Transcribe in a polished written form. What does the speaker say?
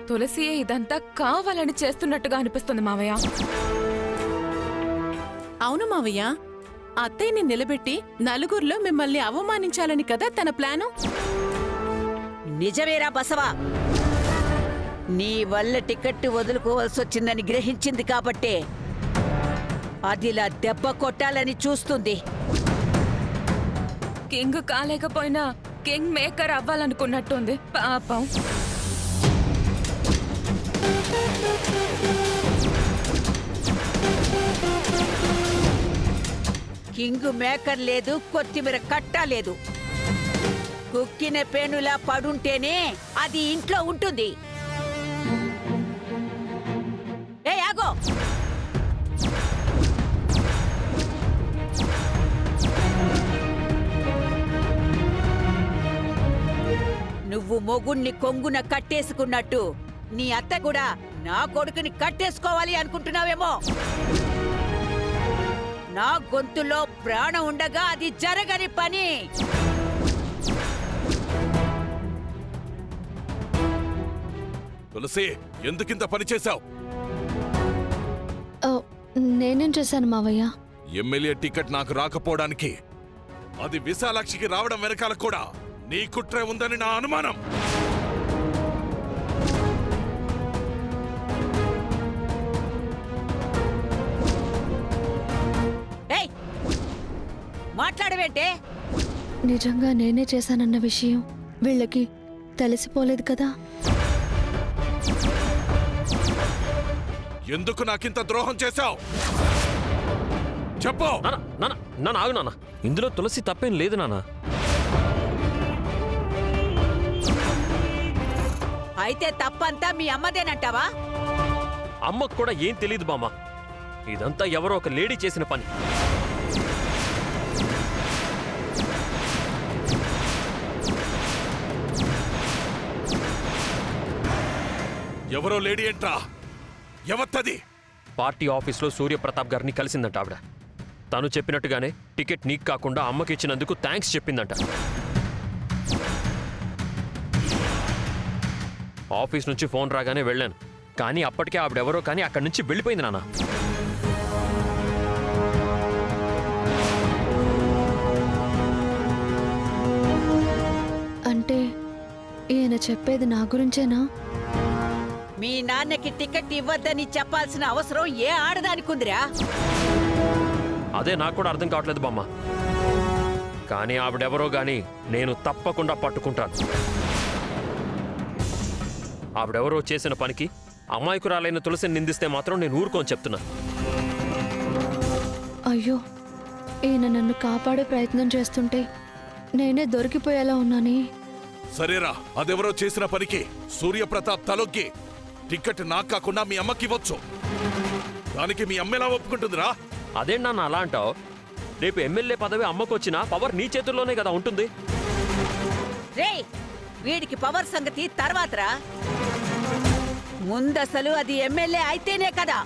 తులసియే ఇదంతా కావాలని చేస్తున్నట్టుగా అనిపిస్తుంది మావయ్య. అవును మావయ్య, అత్తయ్యని నిలబెట్టి నలుగురిలో మిమ్మల్ని అవమానించాలని కదా తన ప్లాను. నిజమేరా బసవా, నీ వల్ల టికెట్ వదులుకోవాల్సి వచ్చిందని గ్రహించింది కాబట్టే అదిలా దెబ్బ కొట్టాలని చూస్తుంది. కింగ్ కాలేకపోయినా కింగ్ మేకర్ అవ్వాలనుకున్నట్టుంది పాపం. కింగ్ మేకర్ లేదు, కొత్తిమీర కట్ట లేదు. కుక్కిన పేనులా పడుంటేనే అది ఇంట్లో ఉంటుంది. ఏ ఆగో, నువ్వు మొగుణ్ణి కొంగున కట్టేసుకున్నట్టు నీ అత్త కూడా నా కొడుకుని కట్టేసుకోవాలి అనుకుంటున్నావేమో. నా గొంతులో ప్రాణం ఉండగా అది జరగని పని. తులసి, ఎందుకింత పని చేశావు? నేనేం చేశాను మావయ్య? ఎమ్మెల్యే టికెట్ నాకు రాకపోవడానికి అది విశాలాక్షికి రావడం వెనకాల కూడా నీ కుట్రే ఉందని నా అనుమానం. మాట్లాడవేంటే? నిజంగా నేనే చేశానన్న విషయం వీళ్ళకి తెలిసిపోలేదు కదా. ఎందుకు నాకింత ద్రోహం చేశావు? చెప్పు. నాన్న ఆగు నాన్న, ఇందులో తులసి తప్పేం లేదు నాన్న. అయితే తప్పంతా మీ అమ్మదేనంటావా? అమ్మకు కూడా ఏం తెలియదు బామ్మ, ఇదంతా ఎవరో ఒక లేడీ చేసిన పని. ఎవరో లేడీ ఏంట్రా? ఎవత్తది? పార్టీ ఆఫీస్లో సూర్యప్రతాప్ గారిని కలిసిందంట ఆవిడ. తను చెప్పినట్టుగానే టికెట్ నీకు కాకుండా అమ్మకి ఇచ్చినందుకు థ్యాంక్స్ చెప్పిందంట. ఆఫీస్ నుంచి ఫోన్ రాగానే వెళ్ళాను, కానీ అప్పటికే ఆవిడెవరో కానీ అక్కడి నుంచి వెళ్ళిపోయింది నాన్న. అంటే ఈయన చెప్పేది నా గురించేనా? మీ నాన్నకి టికెట్ ఇవ్వద్దని చెప్పాల్సిన అవసరం ఏ ఆడదానికుందిరా? అదే నాకు కూడా అర్థం కావట్లేదు బామ్మ, కానీ ఆవిడెవరో గాని నేను తప్పకుండా పట్టుకుంటాను. ఆవిడెవరో చేసిన పనికి అమాయకురాలైన తులసిని నిందిస్తే మాత్రం నేను ఊరుకోని చెప్తున్నా. అయ్యో, ఈయన నన్ను కాపాడే ప్రయత్నం చేస్తుంటే నేనే దొరికిపోయేలా ఉన్నానే. సరేరా, అదెవరో చేసిన పనికి సూర్యప్రతాప్ తలొగ్గి టికెట్ నాకు కాకుండా మీ అమ్మకి ఇవ్వచ్చు. దానికి మీ అమ్మెలా ఒప్పుకుంటుందిరా? అదేంటి నాన్న అలా అంటావు? రేపు ఎమ్మెల్యే పదవి అమ్మకొచ్చినా పవర్ నీ చేతుల్లోనే కదా ఉంటుంది. రేయ్, వీడికి పవర్ సంగతి తర్వాతరా. ముందసలు అది ఎమ్మెల్యే అయితేనే కదా